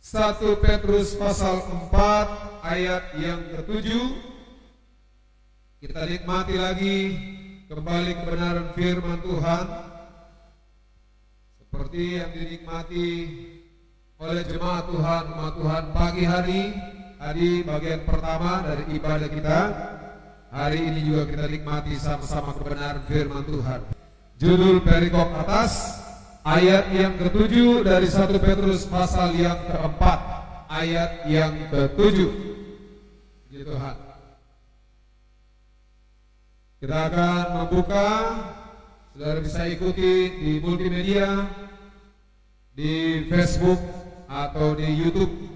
1 Petrus pasal 4 ayat yang ke-7. Kita nikmati lagi kembali kebenaran firman Tuhan seperti yang dinikmati oleh jemaat Tuhan, umat Tuhan pagi hari. Tadi bagian pertama dari ibadah kita. Hari ini juga kita nikmati sama-sama kebenaran firman Tuhan. Judul perikop atas ayat yang ke-7 dari 1 Petrus pasal yang ke-4 ayat yang ke-7. Puji Tuhan. Kita akan membuka, saudara bisa ikuti di multimedia, di Facebook atau di YouTube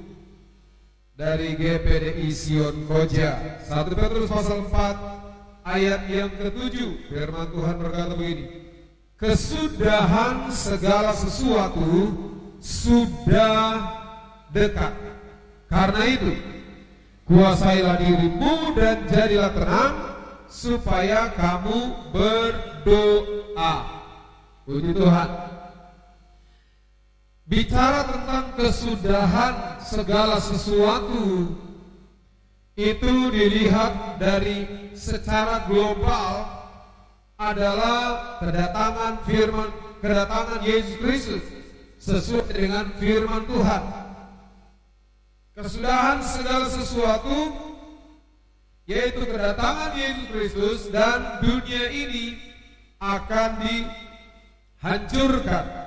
dari GPDI Sion Koja. 1 Petrus pasal 4 ayat yang ke-7. Firman Tuhan berkata begini: kesudahan segala sesuatu sudah dekat. Karena itu, kuasailah dirimu dan jadilah tenang, supaya kamu berdoa. Puji Tuhan. Bicara tentang kesudahan segala sesuatu, itu dilihat dari secara global adalah kedatangan Yesus Kristus sesuai dengan firman Tuhan. Kesudahan segala sesuatu yaitu kedatangan Yesus Kristus, dan dunia ini akan dihancurkan.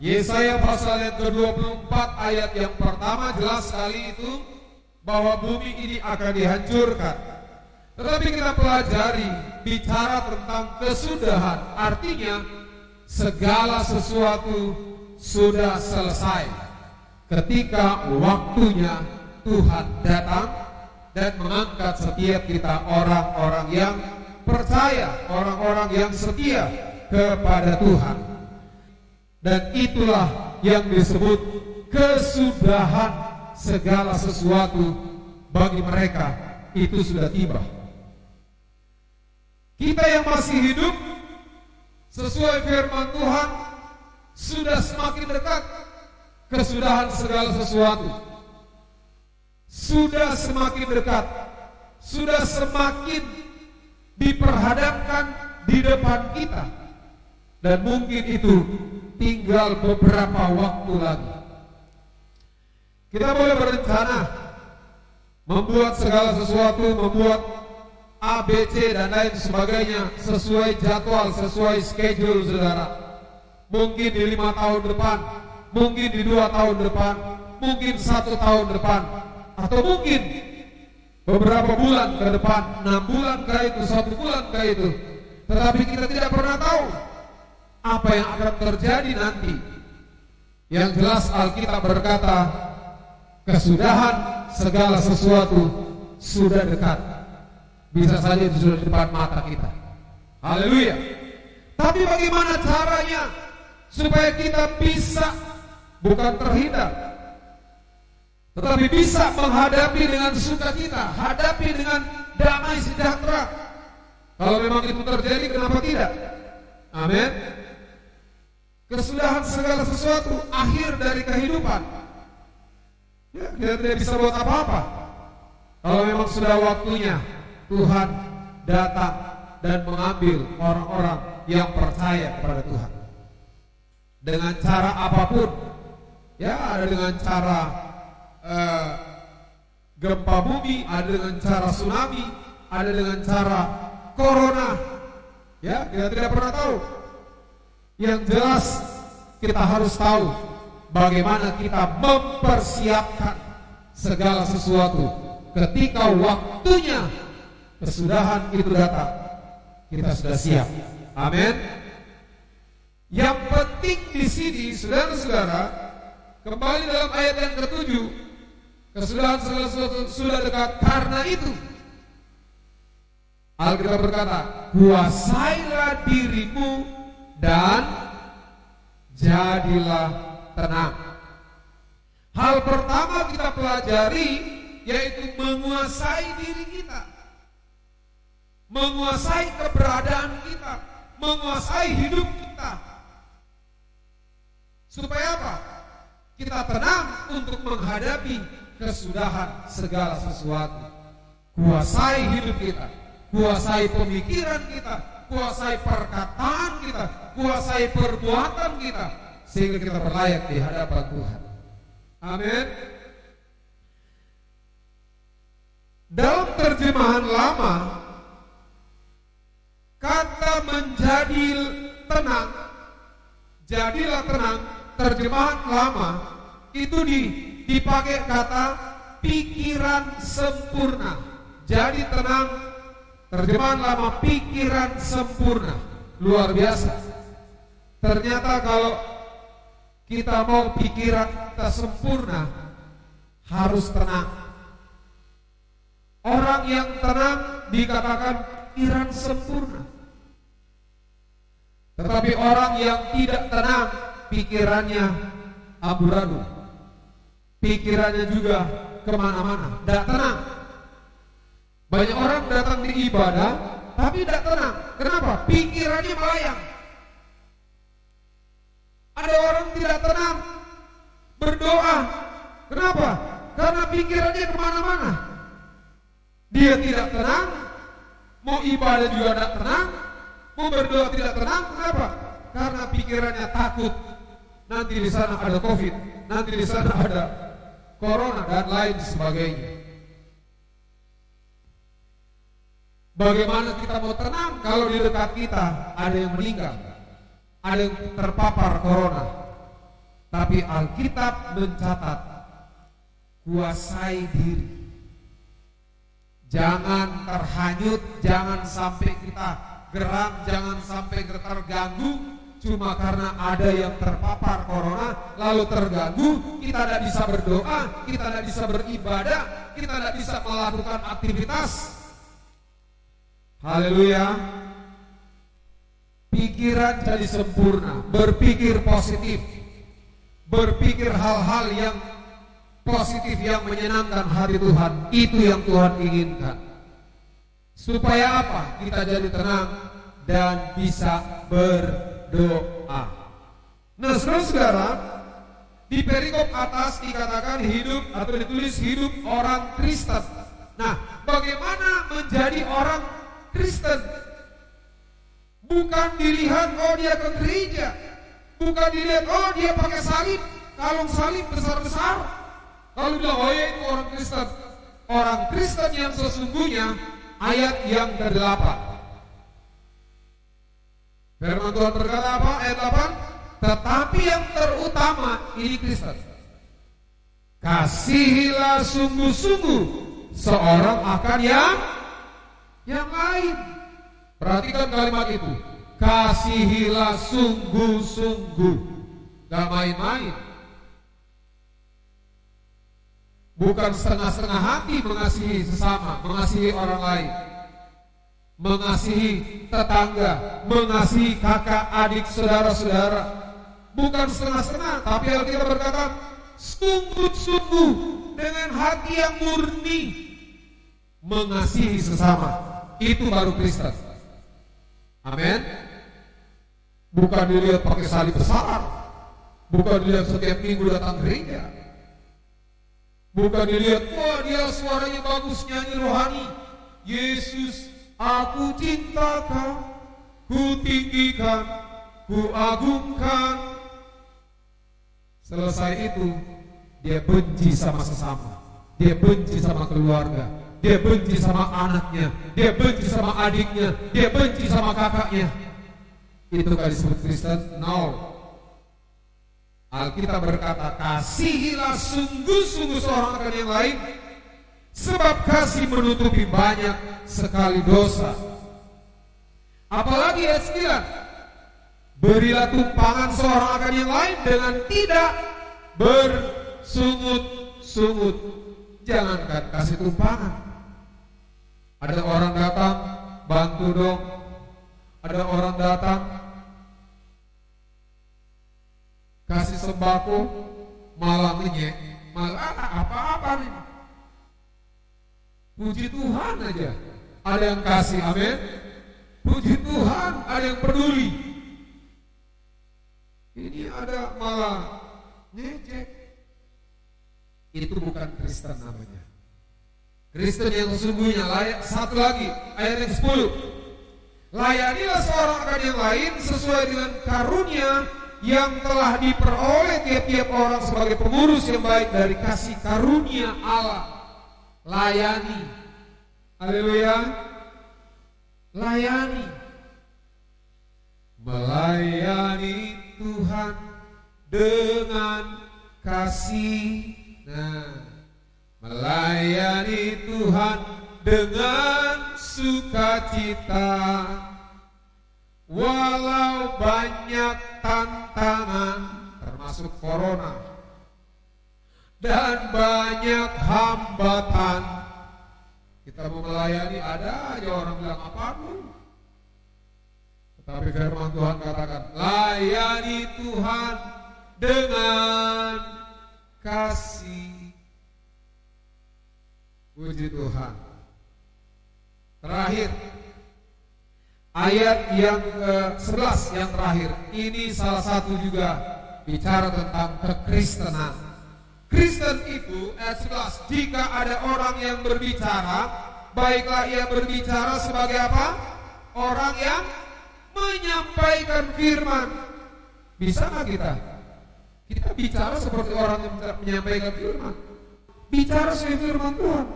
Yesaya pasal yang ke-24 ayat yang pertama jelas sekali itu bahwa bumi ini akan dihancurkan. Tetapi kita pelajari bicara tentang kesudahan, artinya segala sesuatu sudah selesai ketika waktunya Tuhan datang dan mengangkat setiap kita orang-orang yang percaya, orang-orang yang setia kepada Tuhan. Dan itulah yang disebut kesudahan segala sesuatu bagi mereka itu sudah tiba. Kita yang masih hidup sesuai firman Tuhan sudah semakin dekat kesudahan segala sesuatu. Sudah semakin dekat, sudah semakin diperhadapkan di depan kita. Dan mungkin itu tinggal beberapa waktu lagi. Kita boleh berencana membuat segala sesuatu, membuat A, B, C dan lain sebagainya sesuai jadwal, sesuai schedule, saudara. Mungkin di 5 tahun depan, mungkin di 2 tahun depan, mungkin 1 tahun depan, atau mungkin beberapa bulan ke depan, 6 bulan kah itu, 1 bulan kah itu. Tetapi kita tidak pernah tahu apa yang akan terjadi nanti. Yang jelas Alkitab berkata, kesudahan segala sesuatu sudah dekat. Bisa saja itu sudah di depan mata kita. Haleluya. Tapi bagaimana caranya supaya kita bisa bukan terhindar, tetapi bisa menghadapi dengan sukacita, hadapi dengan damai sejahtera? Kalau memang itu terjadi, kenapa tidak? Amin. Kesudahan segala sesuatu, akhir dari kehidupan. Ya, kita tidak bisa buat apa-apa. Kalau memang sudah waktunya Tuhan datang dan mengambil orang-orang yang percaya kepada Tuhan. Dengan cara apapun. Ya, ada dengan cara gempa bumi, ada dengan cara tsunami, ada dengan cara corona. Ya, kita tidak pernah tahu. Yang jelas kita harus tahu bagaimana kita mempersiapkan segala sesuatu ketika waktunya kesudahan itu datang. Kita sudah siap. Amin. Yang penting di sini, saudara-saudara, kembali dalam ayat yang ke-7, kesudahan segala sesuatu sudah dekat. Karena itu Alkitab berkata, kuasailah dirimu dan jadilah tenang. Hal pertama kita pelajari yaitu menguasai diri kita, menguasai keberadaan kita, menguasai hidup kita. Supaya apa? Kita tenang untuk menghadapi kesudahan segala sesuatu. Kuasai hidup kita, kuasai pemikiran kita, kuasai perkataan kita, kuasai perbuatan kita, sehingga kita berlayak di hadapan Tuhan. Amin. Dalam terjemahan lama, kata menjadi tenang, jadilah tenang, terjemahan lama itu dipakai kata pikiran sempurna. Jadi tenang, terjemahan lama pikiran sempurna. Luar biasa. Ternyata kalau kita mau pikiran kita sempurna, harus tenang. Orang yang tenang dikatakan pikiran sempurna. Tetapi orang yang tidak tenang, pikirannya amburadul. Pikirannya juga kemana-mana, tidak tenang. Banyak orang datang di ibadah, tapi tidak tenang. Kenapa? Pikirannya melayang. Ada orang tidak tenang berdoa. Kenapa? Karena pikirannya kemana-mana. Dia tidak tenang, mau ibadah juga tidak tenang, mau berdoa tidak tenang. Kenapa? Karena pikirannya takut. Nanti di sana ada COVID, nanti di sana ada corona dan lain sebagainya. Bagaimana kita mau tenang kalau di dekat kita ada yang meninggal, ada yang terpapar corona? Tapi Alkitab mencatat, kuasai diri. Jangan terhanyut, jangan sampai kita geram, jangan sampai terganggu cuma karena ada yang terpapar corona lalu terganggu. Kita tidak bisa berdoa, kita tidak bisa beribadah, kita tidak bisa melakukan aktivitas. Haleluya. Pikiran jadi sempurna, berpikir positif, berpikir hal-hal yang positif yang menyenangkan hati Tuhan. Itu yang Tuhan inginkan. Supaya apa? Kita jadi tenang dan bisa berdoa. Nah, saudara-saudara, di perikop atas dikatakan hidup atau ditulis hidup orang Kristen. Nah, bagaimana menjadi orang Kristen? Bukan dilihat oh dia ke gereja, bukan dilihat oh dia pakai salib, kalung salib besar-besar. Kalau bilang oh ya itu orang Kristen. Orang Kristen yang sesungguhnya ayat yang ke-8. Firman Tuhan berkata apa? Ayat 8. Tetapi yang terutama ini Kristen. Kasihilah sungguh-sungguh seorang akan yang lain. Perhatikan kalimat itu. Kasihilah sungguh-sungguh. Gak main-main. Bukan setengah-setengah hati mengasihi sesama, mengasihi orang lain, mengasihi tetangga, mengasihi kakak, adik, saudara-saudara. Bukan setengah-setengah, tapi Alkitab berkata sungguh-sungguh dengan hati yang murni mengasihi sesama. Itu baru Kristen. Amin. Bukan dilihat pakai salib besar, bukan dilihat setiap minggu datang gereja, bukan dilihat wah dia suaranya bagus nyanyi rohani, Yesus aku cinta kau, ku tinggikan, ku agungkan. Selesai itu dia benci sama sesama, dia benci sama keluarga, dia benci sama anaknya, dia benci sama adiknya, dia benci sama kakaknya. Itu kan disebut Kristen? No. Alkitab berkata kasihilah sungguh-sungguh seorang akan yang lain, sebab kasih menutupi banyak sekali dosa. Apalagi ayat 9, berilah tumpangan seorang akan yang lain dengan tidak bersungut-sungut. Jangankan kasih tumpangan. Ada orang datang, bantu dong. Ada orang datang, kasih sembako, malah ngenyek, malah apa-apa nih. Puji Tuhan aja, ada yang kasih, amin. Puji Tuhan, ada yang peduli. Ini ada malah ngejek. itu bukan Kristen namanya. Kristen yang sesungguhnya layak. Satu lagi, ayat yang 10. Layanilah seorang akan yang lain sesuai dengan karunia yang telah diperoleh tiap-tiap orang sebagai pengurus yang baik dari kasih karunia Allah. Layani. Haleluya. Layani. Melayani Tuhan dengan kasih. Nah, melayani Tuhan dengan sukacita, walau banyak tantangan, termasuk corona, dan banyak hambatan. Kita mau melayani, ada aja orang bilang apaan lu? Tetapi firman Tuhan katakan, layani Tuhan dengan kasih. Puji Tuhan. Terakhir, ayat yang ke-11 yang terakhir, ini salah satu juga bicara tentang kekristenan. Kristen itu, ayat 11, jika ada orang yang berbicara, baiklah ia berbicara sebagai apa? Orang yang menyampaikan firman. Bisa nggak kita? Kita bicara seperti orang yang menyampaikan firman. Bicara sesuai firman Tuhan.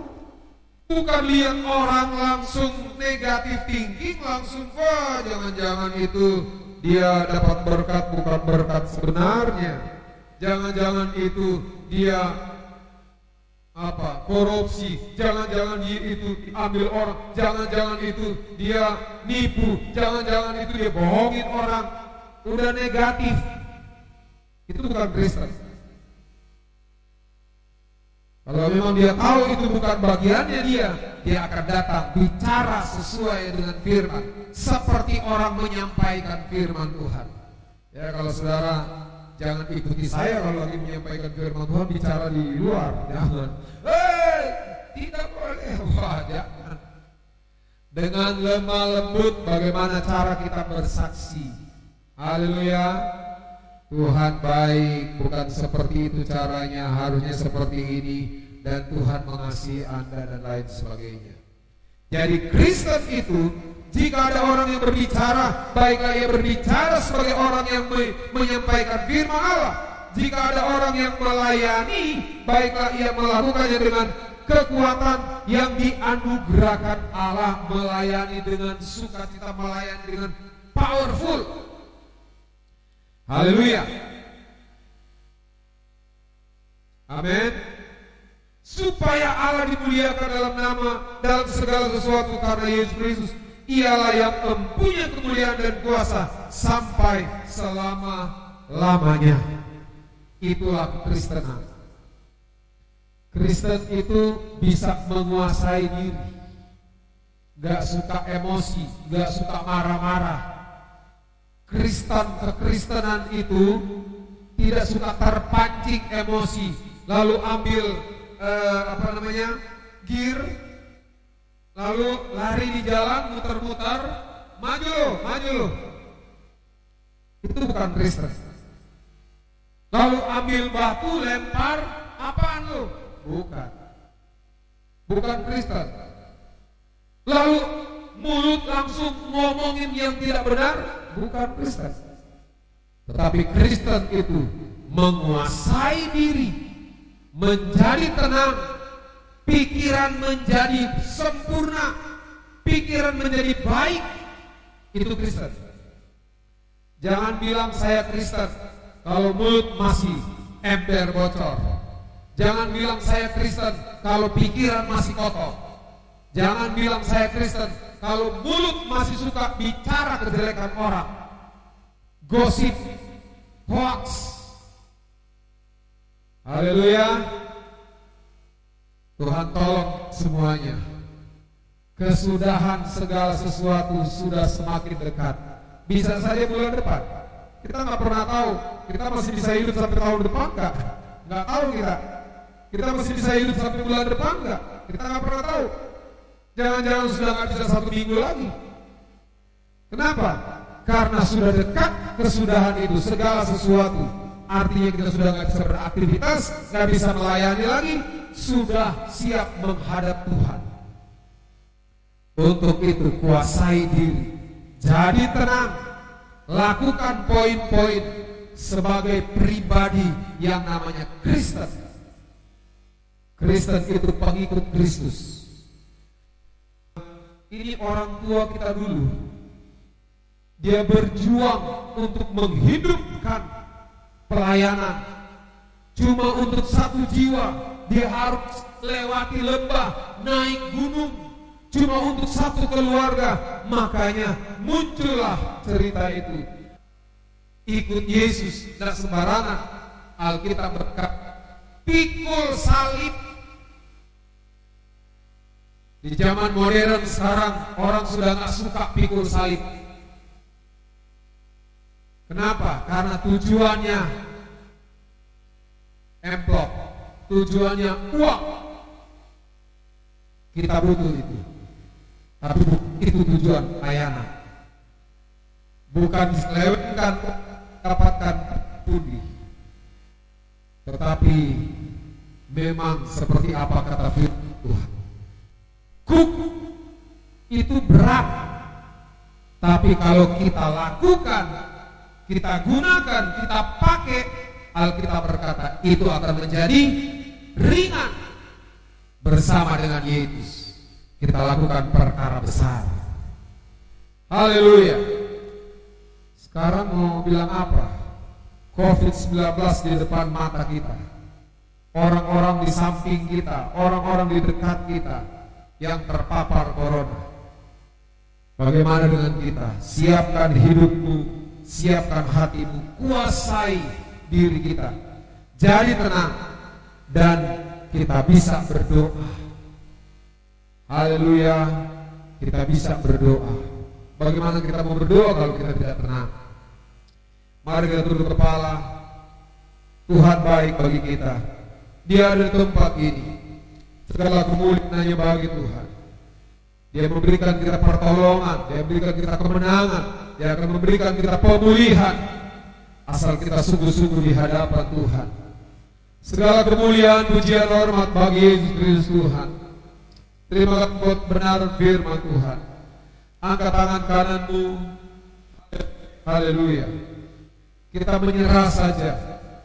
Bukan lihat orang langsung negatif thinking, langsung wah jangan-jangan itu dia dapat berkat bukan berkat sebenarnya. Jangan-jangan itu dia korupsi, jangan-jangan itu diambil orang, jangan-jangan itu dia nipu, jangan-jangan itu dia bohongin orang. Udah negatif. Itu bukan Kristen. Kalau memang dia tahu itu bukan bagiannya dia akan datang bicara sesuai dengan firman, seperti orang menyampaikan firman Tuhan. Ya, kalau saudara jangan ikuti saya kalau lagi menyampaikan firman Tuhan bicara di luar, jangan. Tidak boleh, wah jangan. Dengan lemah lembut bagaimana cara kita bersaksi. Haleluya. Tuhan baik, bukan seperti itu caranya, harusnya seperti ini, dan Tuhan mengasihi Anda dan lain sebagainya. Jadi Kristen itu, jika ada orang yang berbicara, baiklah ia berbicara sebagai orang yang menyampaikan firman Allah. Jika ada orang yang melayani, baiklah ia melakukannya dengan kekuatan yang dianugerahkan Allah, melayani dengan sukacita, melayani dengan powerful. Haleluya. Amin. Supaya Allah dimuliakan dalam segala sesuatu karena Yesus Kristus, ialah yang mempunyai kemuliaan dan kuasa sampai selama-lamanya. Itulah kekristenan. Kristen itu bisa menguasai diri, gak suka emosi, gak suka marah-marah. Kekristenan itu tidak suka terpancing emosi, lalu ambil gear, lalu lari di jalan muter-muter, maju lo. Itu bukan Kristen. Lalu ambil batu lempar, apaan lo? Bukan Kristen. Lalu mulut langsung ngomongin yang tidak benar, bukan Kristen. Tetapi Kristen itu menguasai diri, menjadi tenang, pikiran menjadi sempurna, pikiran menjadi baik. Itu Kristen. Jangan bilang saya Kristen kalau mulut masih ember bocor. Jangan bilang saya Kristen kalau pikiran masih kotor. Jangan bilang saya Kristen kalau mulut masih suka bicara kejelekan orang, gosip, hoax. Haleluya. Tuhan tolong semuanya. Kesudahan segala sesuatu sudah semakin dekat. Bisa saja bulan depan. Kita nggak pernah tahu. Kita masih bisa hidup sampai tahun depan nggak? Nggak tahu kita. Kita masih bisa hidup sampai bulan depan nggak? Kita nggak pernah tahu. Jangan-jangan sudah nggak bisa 1 minggu lagi. Kenapa? Karena sudah dekat kesudahan itu, segala sesuatu artinya kita sudah nggak bisa beraktivitas, nggak bisa melayani lagi, sudah siap menghadap Tuhan. Untuk itu kuasai diri, jadi tenang, lakukan poin-poin sebagai pribadi yang namanya Kristen. Kristen itu pengikut Kristus. Ini orang tua kita dulu, dia berjuang untuk menghidupkan pelayanan. Cuma untuk satu jiwa, dia harus lewati lembah, naik gunung. Cuma untuk satu keluarga, makanya muncullah cerita itu. Ikut Yesus tidak sembarangan. Alkitab berkata, pikul salib. Di zaman modern sekarang orang sudah nggak suka pikul salib. Kenapa? Karena tujuannya amplop, tujuannya uang. Kita butuh itu, tapi itu tujuan layanan. Bukan diselewengkan dapatkan pundi, tetapi memang seperti apa kata firman Tuhan. Kuk itu berat, tapi kalau kita lakukan, kita gunakan, kita pakai, Alkitab berkata itu akan menjadi ringan. Bersama dengan Yesus kita lakukan perkara besar. Haleluya. Sekarang mau bilang apa? COVID-19 di depan mata kita, orang-orang di samping kita, orang-orang di dekat kita yang terpapar corona. Bagaimana dengan kita? Siapkan hidupmu, siapkan hatimu, kuasai diri kita, jadi tenang, dan kita bisa berdoa. Haleluya, kita bisa berdoa. Bagaimana kita mau berdoa kalau kita tidak tenang? Mari kita tunduk kepala. Tuhan baik bagi kita. Dia ada di tempat ini. Segala kemuliaan hanya bagi Tuhan. Dia memberikan kita pertolongan, dia memberikan kita kemenangan, dia akan memberikan kita pemulihan, asal kita sungguh-sungguh di hadapan Tuhan. Segala kemuliaan, pujian, hormat bagi Yesus Kristus Tuhan. Terima kasih buat benar firman Tuhan. Angkat tangan kananmu. Haleluya. Kita menyerah saja,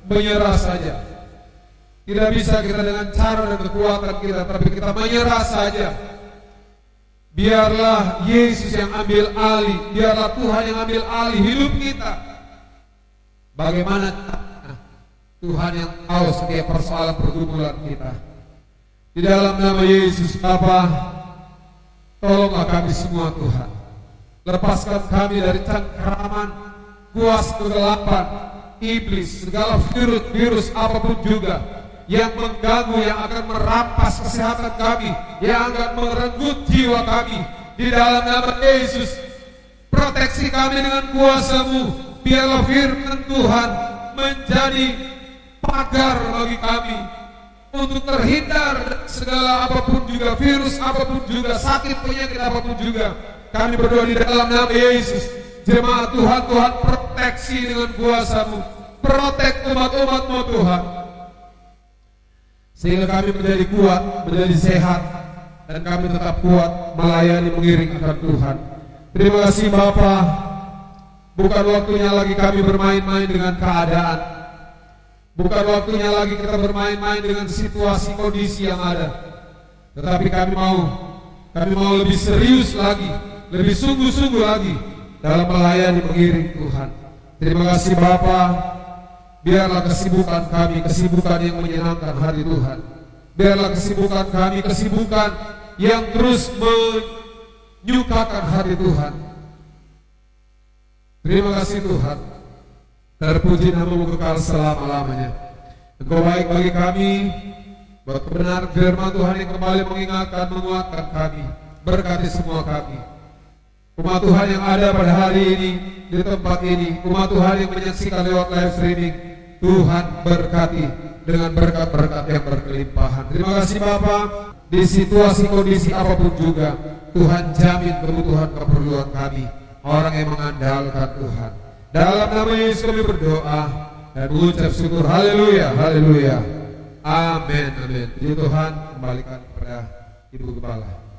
menyerah saja. Tidak bisa kita dengan cara dan kekuatan kita, tapi kita menyerah saja. Biarlah Yesus yang ambil alih, biarlah Tuhan yang ambil alih hidup kita. Bagaimana Tuhan yang tahu setiap persoalan pergumulan kita. Di dalam nama Yesus Bapa, tolonglah kami semua Tuhan. Lepaskan kami dari cengkeraman, kuasa kegelapan, iblis, segala virus apapun juga yang mengganggu, yang akan merampas kesehatan kami, yang akan merenggut jiwa kami. Di dalam nama Yesus, proteksi kami dengan kuasa-Mu. Biarlah firman Tuhan menjadi pagar bagi kami untuk terhindar segala apapun juga, virus apapun juga, sakit penyakit apapun juga. Kami berdoa di dalam nama Yesus. Jemaat Tuhan, Tuhan proteksi dengan kuasa-Mu, protek umat-umat-Mu Tuhan, sehingga kami menjadi kuat, menjadi sehat, dan kami tetap kuat melayani mengiring akan Tuhan. Terima kasih Bapa. Bukan waktunya lagi kami bermain-main dengan keadaan, bukan waktunya lagi kita bermain-main dengan situasi kondisi yang ada, tetapi kami mau lebih serius lagi, lebih sungguh-sungguh lagi dalam melayani mengiring Tuhan. Terima kasih Bapa. Biarlah kesibukan kami, kesibukan yang menyenangkan hati Tuhan. Biarlah kesibukan kami, kesibukan yang terus menyukakan hati Tuhan. Terima kasih Tuhan. Terpuji nama-Mu kekal selama-lamanya. Engkau baik bagi kami. Buat kebenaran firman Tuhan yang kembali mengingatkan, menguatkan kami. Berkati semua kami. Umat Tuhan yang ada pada hari ini, di tempat ini, umat Tuhan yang menyaksikan lewat live streaming, Tuhan berkati dengan berkat-berkat yang berkelimpahan. Terima kasih Bapa. Di situasi kondisi apapun juga, Tuhan jamin kebutuhan keperluan kami, orang yang mengandalkan Tuhan. Dalam nama Yesus kami berdoa. dan mengucap syukur. Haleluya, haleluya. Amin, amin. Puji Tuhan, kembalikan kepada Ibu Gembala.